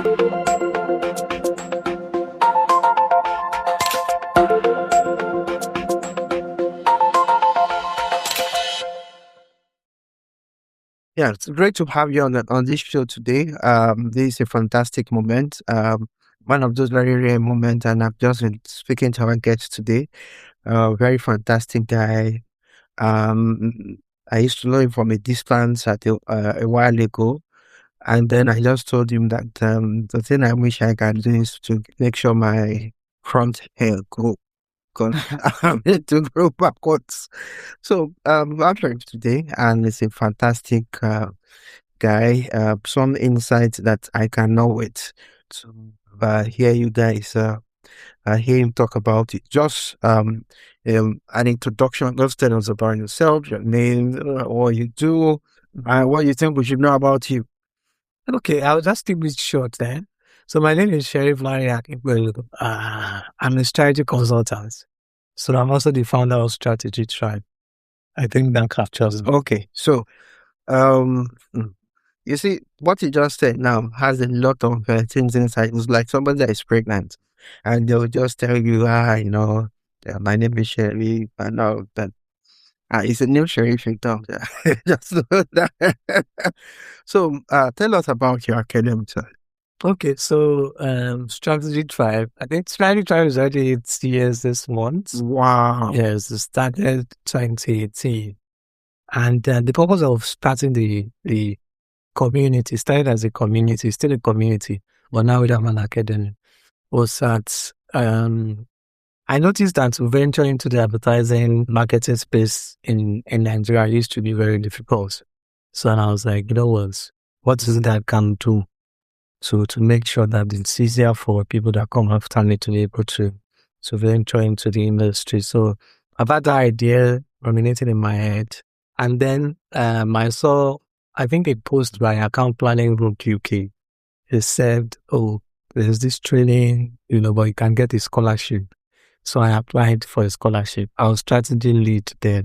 Yeah, it's great to have you on this show today. This is a fantastic moment. One of those very rare moments, and I've just been speaking to our guest today. Very fantastic guy. I used to know him from a distance a while ago, and then I just told him that the thing I wish I can do is to make sure my front hair grow, because I'm need to grow backwards. So I'm here today, and it's a fantastic guy. Some insights that I cannot wait to hear you guys hear him talk about it. Just an introduction. Just tell us about yourself, your name, what you do, what you think we should know about you. Okay, I'll just keep it short then. So my name is Sherif Lanre Akinpelu. I'm a strategy consultant. So I'm also the founder of Strategy Tribe. I think that captures it. Okay, so you see what you just said now has a lot of things inside. It's like somebody that is pregnant, and they'll just tell you, my name is Sherif, and all that. It's a new Sherif you talk. Just know that. So, tell us about your academic side. Okay, so Strategy Tribe. I think Strategy Tribe is already 8 years this month. Wow. Yes, it started 2018. And the purpose of starting the community, started as a community, still a community, but now we have an academy, was that I noticed that to venture into the advertising marketing space in Nigeria used to be very difficult. So I was like, you know what is it that I can do to make sure that it's easier for people that come after me to be able to venture into the industry. So I've had that idea ruminating in my head. And then I saw, I think, a post by Account Planning Group UK. It said, oh, there's this training, but you can get a scholarship. So I applied for a scholarship. I was strategy lead there.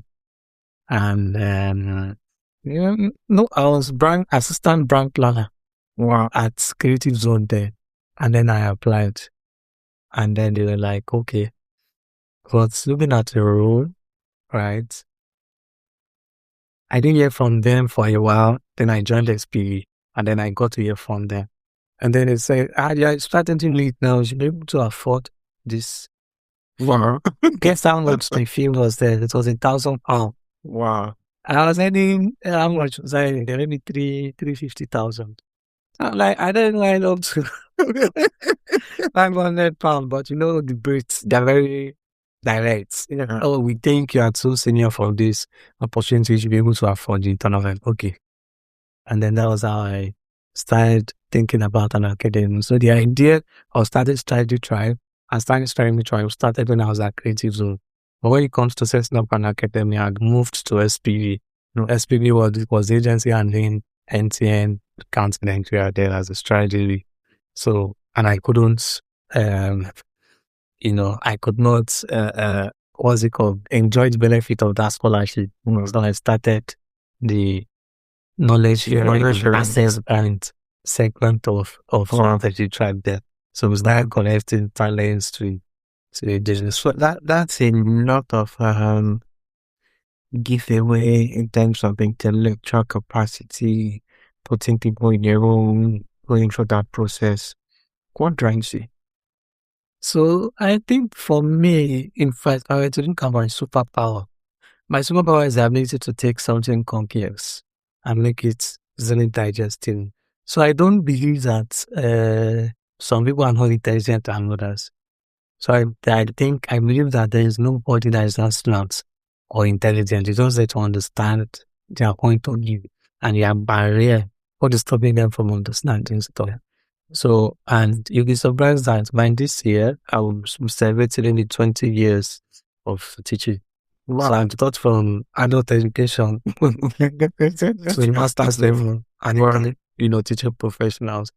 And I was assistant brand planner. Wow. At Creative Zone there. And then I applied. And then they were like, okay, but looking at the role, right? I didn't hear from them for a while. Then I joined SPV. And then I got to hear from them. And then they said, you're starting to lead now. You should be able to afford this. Wow. Guess how much the fee was there? It was £1,000. Wow. I was earning, how much was I? Maybe 350,000. I'm like, I don't line up to £500, but the Brits, they're very direct. Oh, we think you are too senior for this opportunity. You should be able to afford it. And I was like, okay. And then that was how I started thinking about an academy. So the idea of starting Strategy Tribe, and starting Strategy Tribe started when I was at Creative Zone. But when it comes to setting up an academy, I had moved to SPV. SPV was the agency handling NTN accounts in Nigeria there as a strategy lead. So, and I couldn't, I could not, enjoy the benefit of that scholarship. So I started the knowledge sharing access and segment of Strategy Tribe there. So it was like connecting talents to business. So that's a lot of giveaway in terms of intellectual capacity, putting people in their own, going through that process. What drives you? So I think for me, in fact, I didn't come by superpower. My superpower is the ability to take something complex and make it easily digesting. So I don't believe that some people are not intelligent than others. So I believe that there is nobody that is not smart or intelligent. You just have to understand their point of view and their barrier. What is stopping them from understanding stuff? So, and you'll be surprised that by this year, I will celebrate the 20 years of teaching. Wow. So I've taught from adult education to master's level and teaching professionals.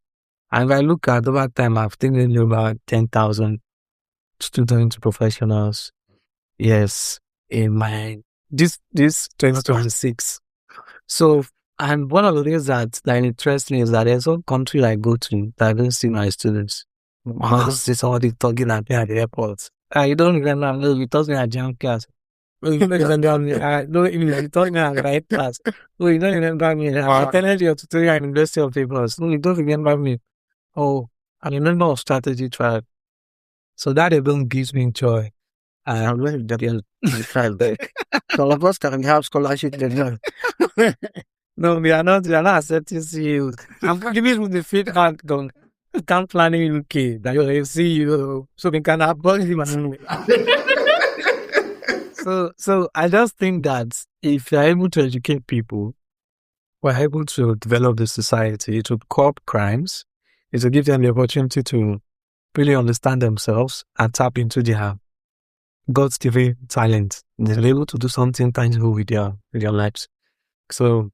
And if I look at over time, I've taken about 10,000 student professionals. Yes, in my this 2026. So And one of the things that interests me is that there's some country I go to that I don't see my students. I see somebody talking at me at the airport. I don't remember, no, you talking at jam class. No, you don't remember me. I don't even you talking at right class. No, you don't remember me. I attended your tutorial at University of Papers. No, you don't remember me. Oh, I'm a member of strategy tribe. So that alone gives me joy. I'm learning that you're all of us can have scholarship. No, we are not accepting CEOs. I'm giving you the feedback on account planning UK that you're a CEO, so we can abolish him. So I just think that if you're able to educate people, we're able to develop the society, to curb crimes, is to give them the opportunity to really understand themselves and tap into their God's given talent. They're able to do something tangible with their lives. So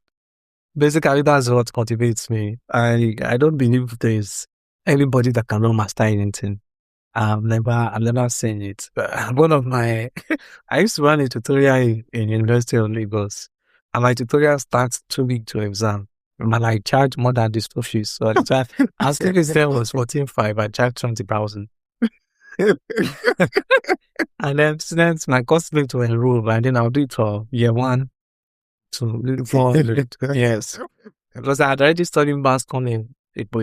basically, that's what motivates me. I don't believe there's anybody that cannot master anything. I've never seen it. One of my, I used to run a tutorial in University of Lagos, and my tutorial starts 2 weeks to exam. And I charge more than the school fees. So I think his fare was 14,500. I charged 20,000. And then students, my cost rate to enroll, and then I'll do it for year 1 to 400. Yes. Because I had already studied mass coming.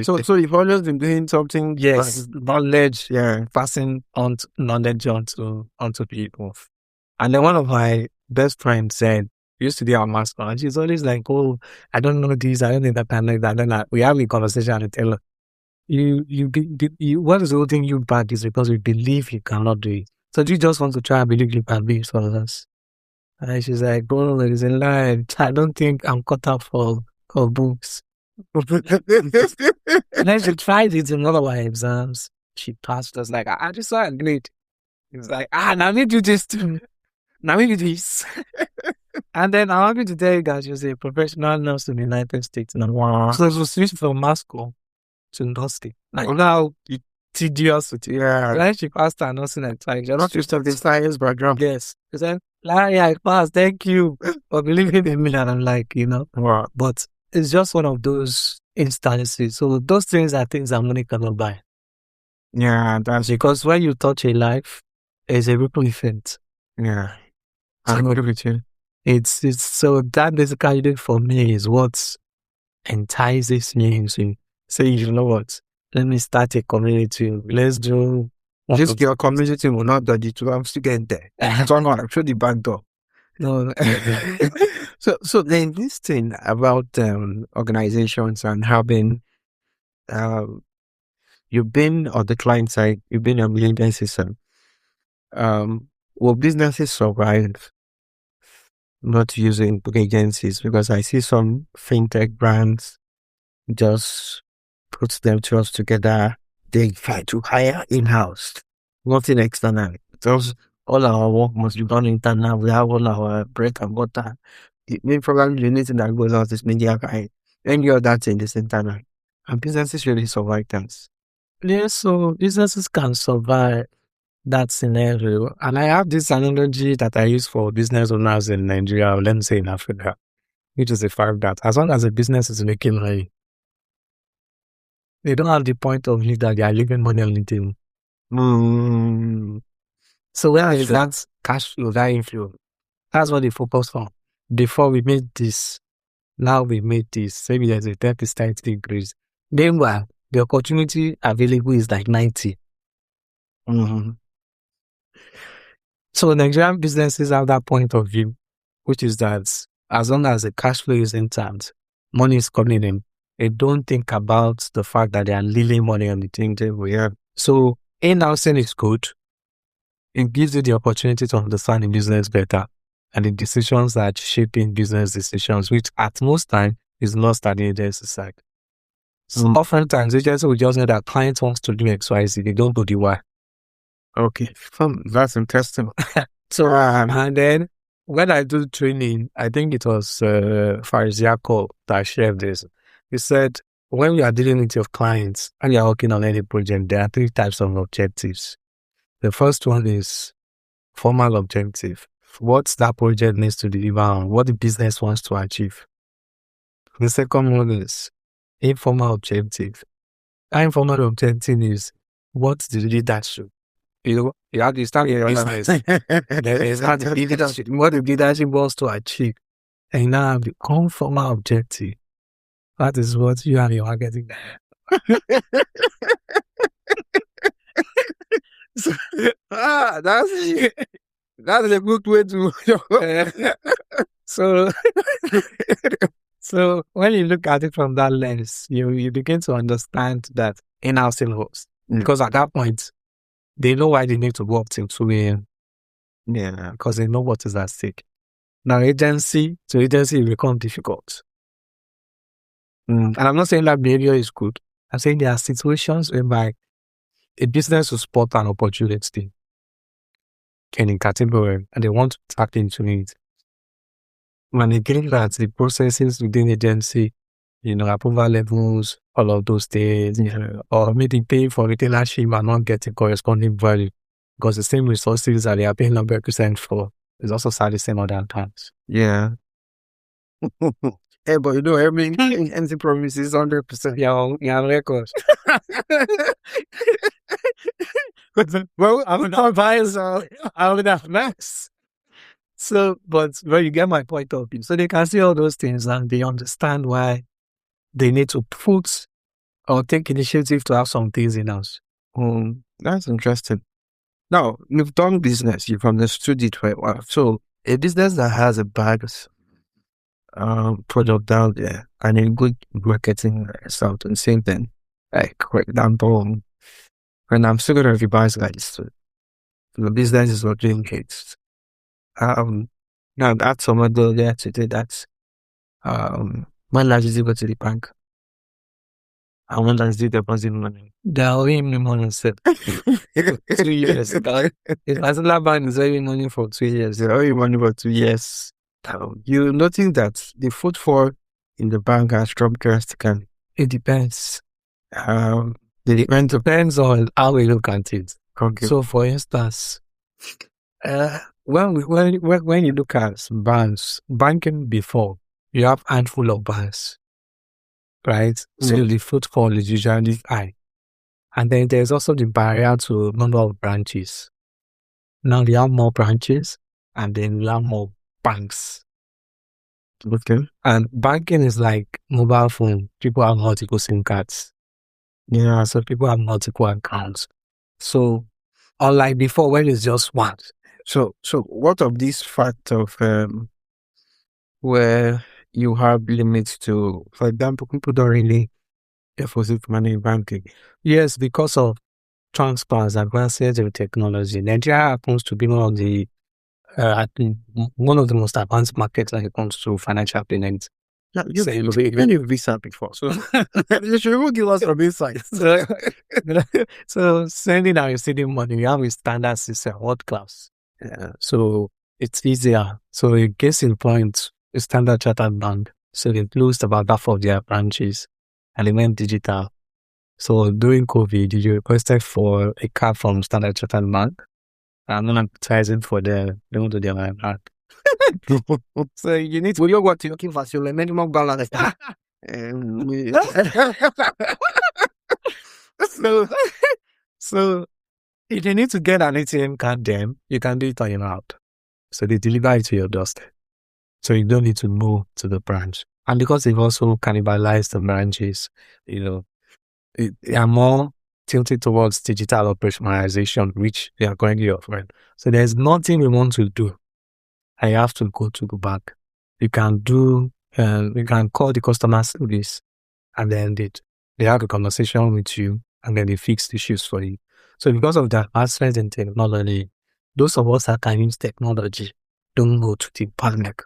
So you've always been doing something. Yes, knowledge. Yeah, passing on knowledge onto people. And then one of my best friends said, used to be our master, and she's always like, "Oh, I don't know this, I don't think that, like that." Then we have a conversation and tell her, you, what is holding you back is because you believe you cannot do it. So do you just want to try and believe you can do it for us? And she's like, "Oh, it is a lie. I don't think I'm cut up for books." And then she tried it in one of our exams. She passed us like, I just saw it great. It's like, now me do this too. Now me do this. And then I'm happy to tell you guys, she was a professional nurse in the United States. Wow. So it was switched from Moscow to Nurse. Like, now it's tedious. Yeah. Then she passed her nursing and like, You're not used to the science background. Yes. She said, Larry, I passed. Thank you for believing in me. And I'm like, Wow. But it's just one of those instances. So those things are things that money cannot buy. Yeah, that's because when you touch a life, it's a ripple effect. Yeah, I agree with you. It's so that basically for me is what entices me into say, you know what? Let me start a community. Let's do. Just your community will not do it. I'm still getting there. So I'm gonna show the back door. No. So then this thing about organizations and having you've been on the client side, you've been a millennial system. Will businesses survive not using agencies? Because I see some fintech brands just put themselves together. They try to hire in-house, nothing external. Because all our work must be done internal. We have all our bread and butter. Probably the only thing that goes out is media guy. Any other thing is internal. And businesses really survive that. Yes, so businesses can survive that scenario. And I have this analogy that I use for business owners in Nigeria, or let me say in Africa, which is the fact that as long as a business is making money, they don't have the point of view that they are leaving money on the table. So where is that cash flow, that inflow? That's what they focus on. Before we made this, now we made this. Maybe there's a 10% increase. Meanwhile, the opportunity available is like 90. So Nigerian businesses have that point of view, which is that as long as the cash flow is intact, money is coming in. They don't think about the fact that they are leaving money on the table. Yeah. So in-housing is good. It gives you the opportunity to understand the business better and the decisions that shaping business decisions, which at most time is lost at the agency side. So oftentimes agency will just know that client wants to do XYZ. They don't know the why. Okay, that's interesting. So and then when I do training, I think it was Farzia that shared this. He said, when you are dealing with your clients and you are working on any project, there are 3 types of objectives. The first one is formal objective. What that project needs to deliver on, what the business wants to achieve. The second one is informal objective. Our informal objective is what the leadership. You have to start your business. It's not the leadership. What the leadership wants to achieve. And you now have the conformal objective. That is what you and your marketing. So, that's a good way to. So when you look at it from that lens, you begin to understand that in-house still hosts. Because at that point, they know why they need to work till 2 a.m. Yeah. Because they know what is at stake. Now, agency to agency will become difficult. And I'm not saying that behavior is good. I'm saying there are situations whereby a business will spot an opportunity in a category and they want to tap into it. When they get that, the processes within agency, approval levels, all of those things, or maybe paying for retailership and not getting corresponding value because the same resources that they are paying 100% for is also the same other times. Yeah. Hey, but every empty promise is 100%. Yeah, records. Well, I'm not biased. I would have max. So, but you get my point of view. So they can see all those things and they understand why they need to put or take initiative to have some things in house. That's interesting. Now, you've done business, you've understood it very well. So, a business that has a bad product down there and a good marketing result and same thing. Like, for example, when I'm still gonna revise guys, the business is not doing it. Now that's someone there to do that. When last did you go to the bank? And when last did you deposit money? They are owing me money, sir. 2 years. If Azula Bank is owing money for 2 years. They're owing money for 2 years. You notice that the footfall in the bank has dropped drastically. It depends. It depends on how we look at it. Okay. So, for instance, when you look at banks, banking before, you have a handful of banks, right? So the footfall is usually high. And then there's also the barrier to number of branches. Now they have more branches and then you have more banks. Okay. And banking is like mobile phone. People have multiple SIM cards. Yeah. So people have multiple accounts. So unlike before when it's just one. So what of this fact of where you have limits to, for example, people don't really deposit money in banking? Yes, because of transfers, advances in technology. Nigeria happens to be one of the most advanced markets when it comes to financial payments. Yeah, you've visa before, so you should give us some insights. So sending and receiving money, we have a standard system, world class. So it's easier. So a case in point, a Standard Chartered Bank. So they closed about half of their branches and they went digital. So during COVID, you requested for a card from Standard Chartered Bank. I'm not advertising for them. They want to do my bank. So you need to. Well, you're what you're looking for. So the minimum balance. So if you need to get an ATM card, then you can do it on your out. So they deliver it to your doorstep. So you don't need to move to the branch. And because they've also cannibalized the branches, they are more tilted towards digital operationalization, which they are currently offering. So there's nothing we want to do. I have to go to the bank. You can call the customer service and then they have a conversation with you and then they fix the issues for you. So because of that advancement in technology, those of us that can use technology don't go to the bank.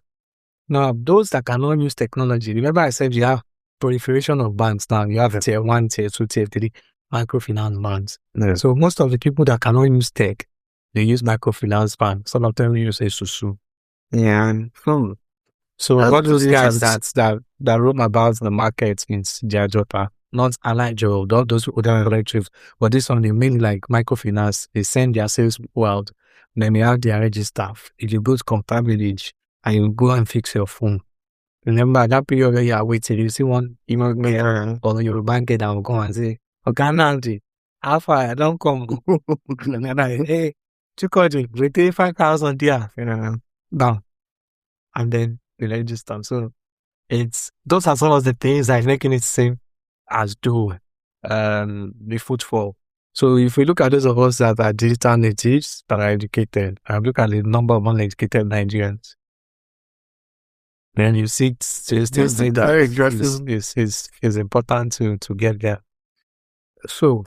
Now, those that cannot use technology, remember I said you have proliferation of banks now. You have tier 1, tier 2, tier 3 microfinance banks. Yeah. So most of the people that cannot use tech, they use microfinance banks. Some of them use Esusu. Yeah. So what those guys that roam about the market in Jajota, not Allijo, not those other relatives, but this one they mainly like microfinance. They send their sales world, then they have their register. If you go to Compare Village and you go and fix your phone, Remember that period where you are waiting, you see one email mail or your bank that will come and say, okay, Nancy, how far I don't come. And then hey, Chukodi, we pay 5,000 there, down. And then the register. So those are some of the things that are making it seem as though the footfall. So if we look at those of us that are digital natives that are educated, and look at the number of uneducated Nigerians, then you see still see that it's important to get there. So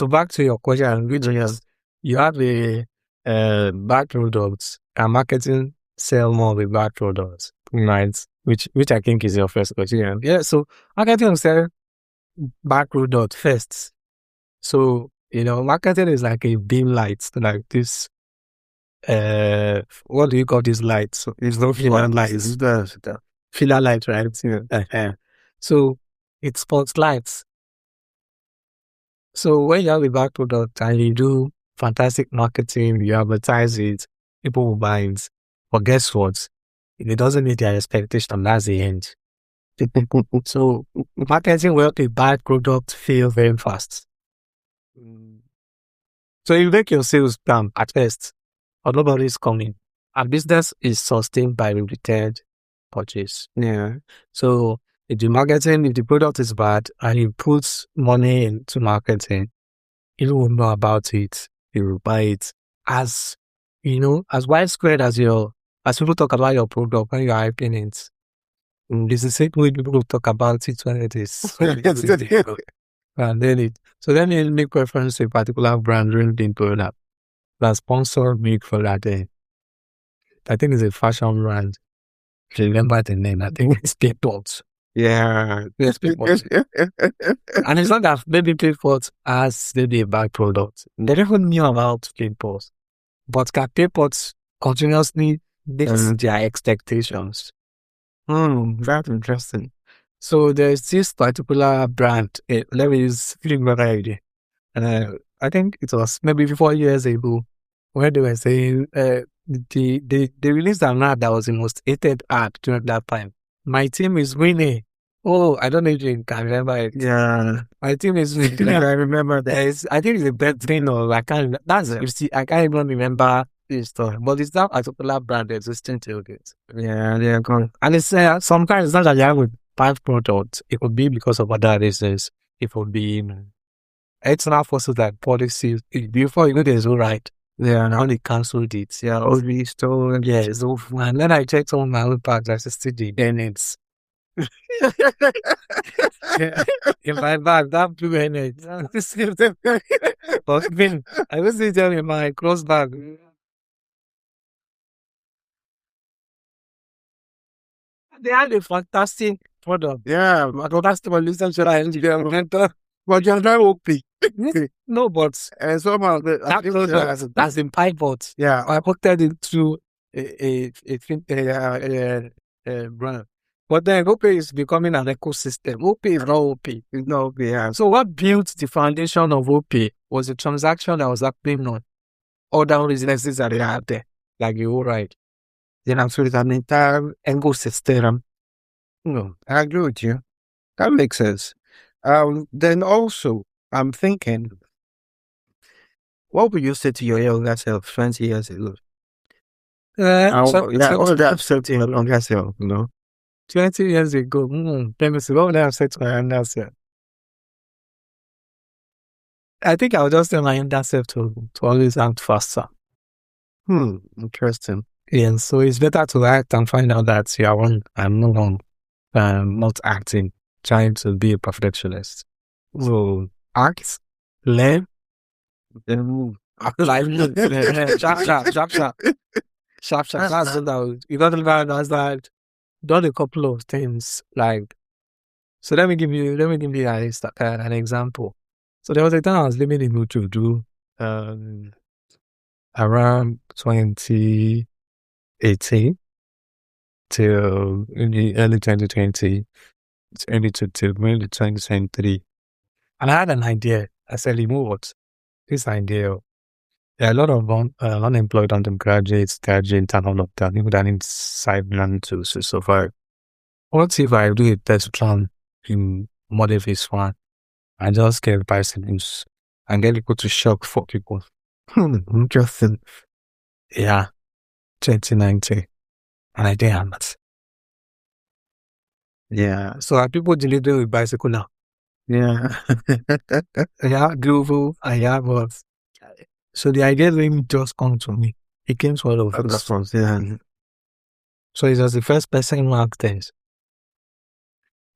back to your question, which is you have a bad products and marketing sell more with bad products, right? Which I think is your first question. Yeah, so marketing will sell bad product first. So marketing is like a beam light, like this. What do you call these lights? So it's not filler lights. It's the filler light, right? So it spotlights. So when you have a bad product and you do fantastic marketing, you advertise it, people will buy it. But guess what? If it doesn't meet their expectation, that's the end. So marketing will help a bad product fail very fast. So you make your sales down at first, but nobody is coming. And business is sustained by repeated purchase. Yeah. So if the product is bad and you put money into marketing, you will know about it. You will buy it as widespread as people talk about your product when you are hyping it. This is the same way people talk about it when it is. And then then you make reference to a particular brand during the product that sponsor make for that day. I think it's a fashion brand. Remember the name? I think it's Paypot. Yeah, yes, Paypot. And it's not that maybe Paypot has maybe a bad product. They don't knew about Paypot, but Paypot continuously meets their expectations. That's interesting. So there's this particular brand. Let me use idea. And I think it was maybe 4 years ago where they were saying they released an ad that was the most hated ad during that time. My team is winning. Oh, I don't know if you can remember it. Yeah. My team is winning. I remember that. I think it's a bad thing or I can't. I can't even remember this story. But it's that particular brand existing till this. Yeah, they are gone. And it's sometimes it's not that you have a bad product. It could be because of other reasons. It would be external forces like policies. Before there's no right. Yeah, now they cancelled it. Yeah, all restored. Yeah, it's over. And then I checked on my own part, I still did. Then it's in my bag, that blue energy. But even I was telling in my clothes bag. They had a fantastic product. Yeah, my fantastic engineer. But you're very OP. No, but somehow that's in pivot. Yeah, I put that into a brand. But then OP is becoming an ecosystem. OP is not OP. It's not OP. Yeah. So what built the foundation of OP was a transaction that was happening on other businesses that they had there, like you were right. Then I'm sure it's an entire ecosystem. No, I agree with you. That makes sense. Then also, I'm thinking, what would you say to your younger self 20 years ago? What would I have said to your younger self, 20 years ago, let me see, what would I have said to my younger self? I think I would just tell my younger self to always act faster. Interesting. Yeah, so it's better to act and find out that I'm no longer not acting, trying to be a perfectionist. So act, learn, then move. Sharp. That's what you got to learn. That's like done a couple of things. Like, so let me give you an example. So there was a time I was living in Utudu, around 2018 till in the early 2020, early to 2023. And I had an idea. I said, what? This idea, There are a lot of unemployed undergraduates, graduates, and all of that. People that need sideline to survive. What if I do a test plan in model phase 1? I just get bicycles and get people to shop for people. Interesting. Yeah, 2019. And I didn't have that. Yeah. So are people delivering with bicycle now? Yeah. Yeah, Global, I have us. So the idea didn't just come to me. It came to all of us. Yeah. So it was the first person who asked this.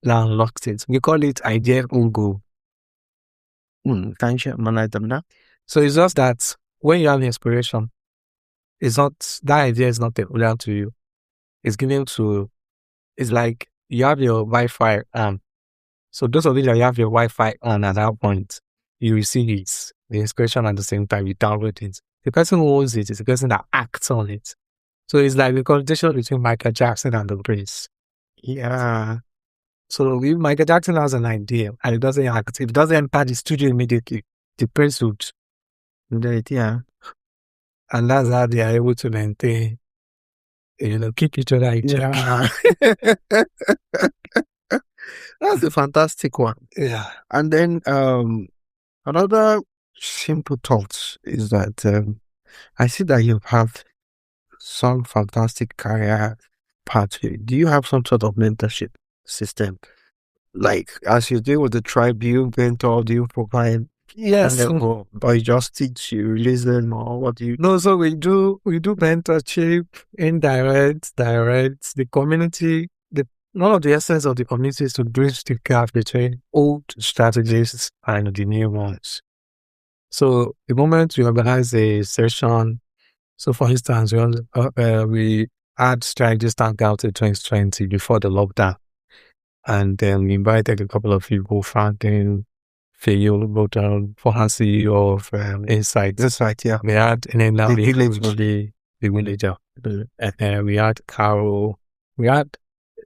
Now unlocked it. We call it idea Ungo. Can you manage them now? So it's just that when you have inspiration, it's not, that idea is not peculiar to you. It's given to, it's like you have your Wi-Fi on. So those of you that have your Wi-Fi on at that point, you receive it, the inspiration at the same time, you download it. The person who owns it is the person that acts on it. So it's like the conversation between Michael Jackson and the Prince. Yeah. So if Michael Jackson has an idea and it doesn't act, if it doesn't enter the studio immediately, the Prince would. Yeah. And that's how they are able to maintain, keep each other in check. Yeah. That's a fantastic one. Yeah. And then another simple thought is that I see that you have some fantastic career pathway. Do you have some sort of mentorship system? Like as you deal with the tribe, you mentor, do you provide? Yes. Or you just teach, you listen, or what do you? No, so we do mentorship, indirect, direct. The community, one of the essence of the community is to bridge the gap between old strategies and the new ones. So the moment we organize a session, so for instance, we had strategies stand out in 2020 before the lockdown. And then we invited a couple of people, Franklin, Fayol, former CEO of Insight. Insight, yeah. We had, and then now the villager. And we had Carol. We had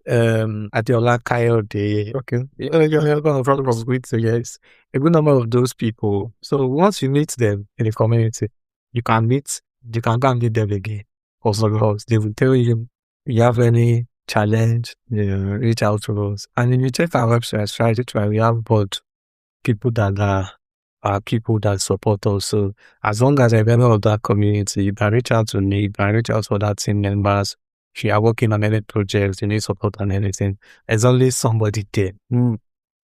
Adiola Kayode. Okay. You're from Greece, so yes. A good number of those people. So once you meet them in the community, you can go and meet them again. Also, they will tell you, you have any challenge, reach out to us. And then you check our website, right? We have both people that are people that support us. So as long as a member of that community, you can reach out to me, you can reach out to other team members. If you are working on any projects, you need support on anything, there's always somebody there. And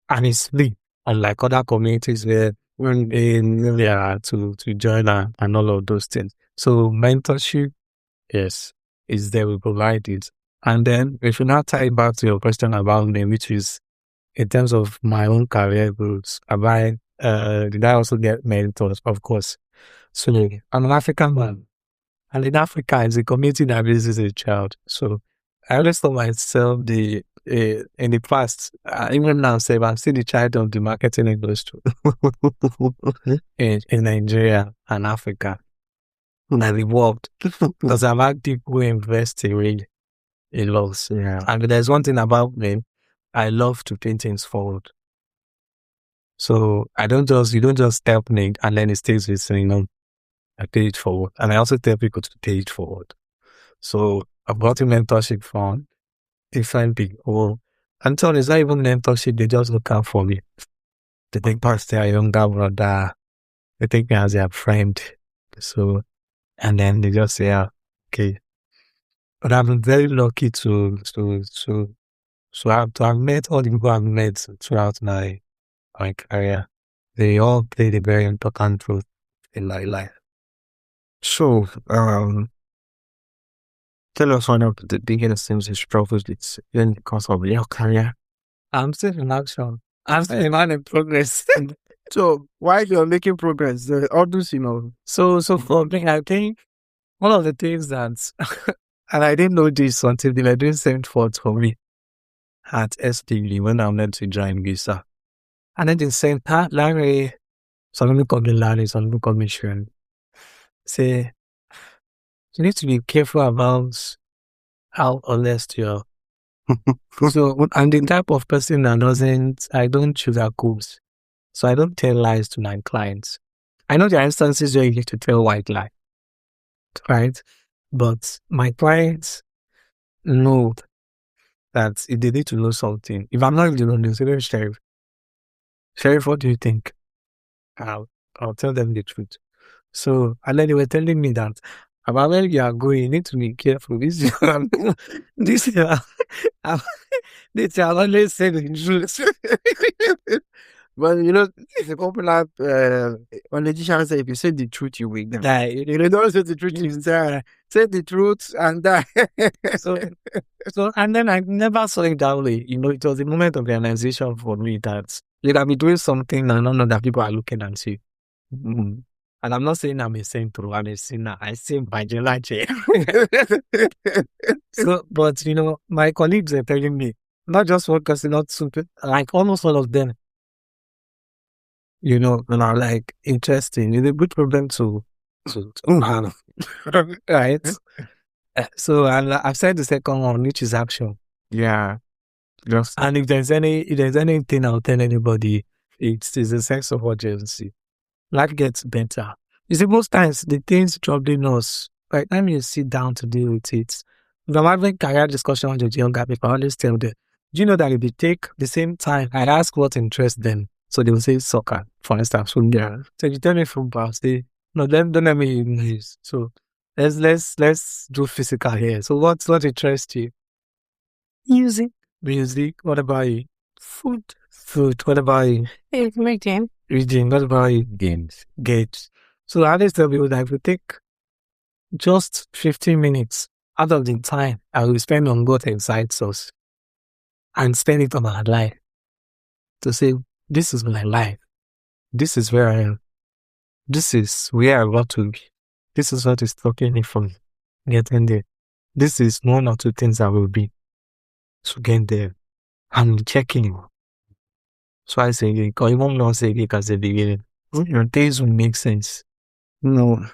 it's free. Unlike other communities where when they are to join and all of those things. So mentorship, yes, is there, we provide it. And then if you now tie it back to your question about me, which is in terms of my own career goals, did I also get mentors? Of course. So I'm an African man. And in Africa, it's a community that raises a child. So I always thought myself in the past, even now, I'm still the child of the marketing industry in Nigeria and Africa. And I've evolved because I've had people who invest in loss. Yeah. And there's one thing about me, I love to pay things forward. So you don't just help me and then it stays with me, I pay it forward. And I also tell people to pay it forward. So I've got a mentorship from different people. And so it's not even mentorship, they just look out for me. They think perhaps they are younger brother. They take me as their friend. So, and then they just say, okay. But I've been very lucky to have met all the people I've met throughout my career. They all played a very important role in my life. So, tell us one of the biggest things you struggled with in the course of your career. I'm still in action. I'm still a man in progress. So, while you're making progress, all those, So for me, I think one of the things that, and I didn't know this until they were doing sent forth for me at SPV when I went to join Visa. And then they sent Larry, some people call me Larry, some people call me Sharon. Say, you need to be careful about how honest you are. So I'm the type of person that I don't sugarcoat. So I don't tell lies to my clients. I know there are instances where you need to tell white lie, right? But my clients know that if they need to know something, if I'm not really know, they'll say, Sheriff, Sheriff, what do you think? I'll tell them the truth. So, and then they were telling me that about where you are going, you need to be careful. This year, this year, this year, I'll always say the truth. But it's a popular politician say if you say the truth, you win. Die. You don't say the truth, you say the truth and die. So, and then I never saw it that way. It was a moment of realization for me that you can be doing something and not know that people are looking at you. Mm-hmm. And I'm not saying I'm a saint, I'm a sinner. I say by Jelache. So, but my colleagues are telling me, not just one person, not super, like almost all of them. And I'm like, interesting. It's a good problem to have. Right? So, and I've said the second one, which is action. Yeah. Just and if there's anything I'll tell anybody, it's a sense of urgency. Life gets better. You see, most times the things troubling us, by the time you sit down to deal with it, if I'm having career discussion with the younger people, I always tell them, do you know that if they take the same time, I ask what interests them, so they will say soccer, for instance. So if you tell me football, say, no, don't let me use. So let's do physical here. So what interests you? Music. What about you? Food. What about you? Reading. What about you? games. So I always tell people that if we take just 15 minutes out of the time I will spend on what excites us and spend it on our life to say, this is my life. This is where I am. This is where I want to be. This is what is stopping me from getting there. This is one or two things I will be to get there. I'm checking. So I say, or even not say it as a beginning. Your days will make sense. No.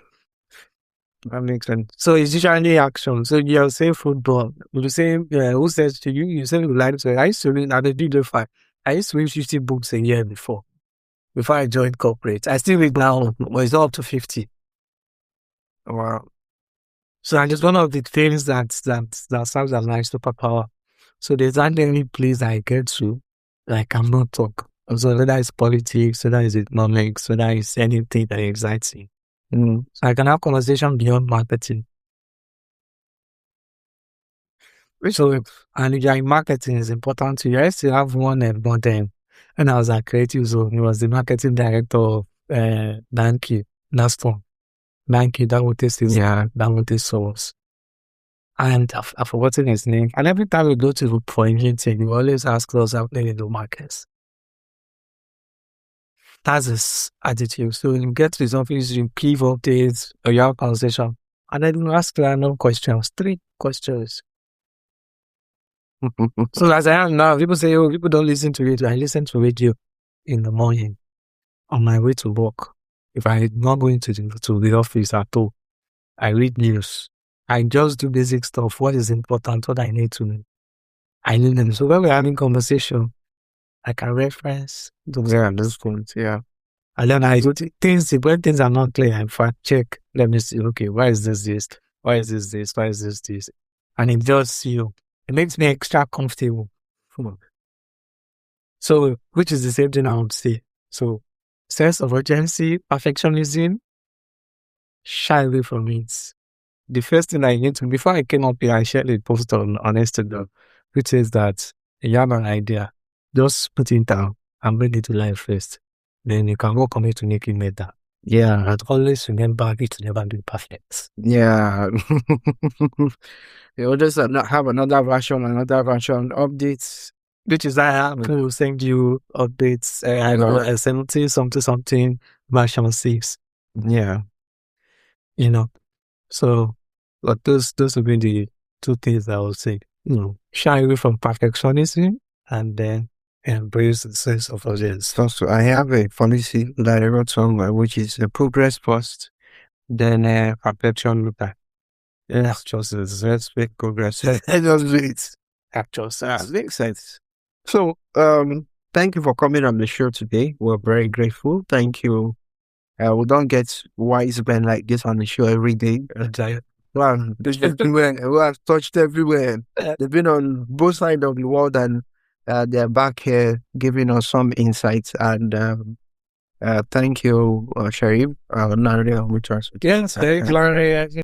That makes sense. So it's usually action. So you'll say football. You say, who says to you? You say you like to say, I used to read at the DJ5. I used to read 50 books a year before I joined corporate. I still read now, but it's up to 50. Wow. So I just one of the things that serves as my superpower. So there's not any place I get to, I cannot talk. So whether it's politics, whether it's economics, whether it's anything that excites me. So I can have conversation beyond marketing. So, and if you're in marketing, it's important to you. I used to have one but then when I was at Creative Zone, he was the marketing director of Danke, Naston. Danke, that would taste his, that would taste sauce. And I've forgotten his name. And every time we go to look for anything, we always ask us how many do markets. That's his attitude. So when you get to his office, you give updates or you have conversation. And then you ask random questions, 3 questions. So as I am now, people say, oh, people don't listen to radio. I listen to radio in the morning on my way to work. If I'm not going to the office at all, I read news. I just do basic stuff. What is important, what I need to know. I need them. So when we're having conversation, I can reference those points. Yeah. And then I do things, when things are not clear, I fact check. Let me see, okay, why is this? Why is this? Why is this? And it just, it makes me extra comfortable. So, which is the same thing I would say. So, sense of urgency, perfectionism, shy away from it. The first thing I need to, before I came up here, I shared a post on Instagram, which says that you have an idea, just put it down and bring it to life first. Then you can work on it to make it better. Yeah. And always remember it to never be perfect. Yeah. You always have another version, updates. Which is I will send you updates. I know 70 something version 6. Yeah. So but those would be the 2 things I would say. Shy away from perfectionism and then embrace the sense of urgency. So I have a policy that I wrote somewhere, which is progress first, then perfection later. Just let's make progress. Just do it. Actually, makes sense. So thank you for coming on the show today. We're very grateful. Thank you, We don't get wise men like this on the show every day. Wow, who have touched everywhere. They've been on both sides of the world, and they're back here giving us some insights. And thank you, Sherif. Yes, thank you, Lanre.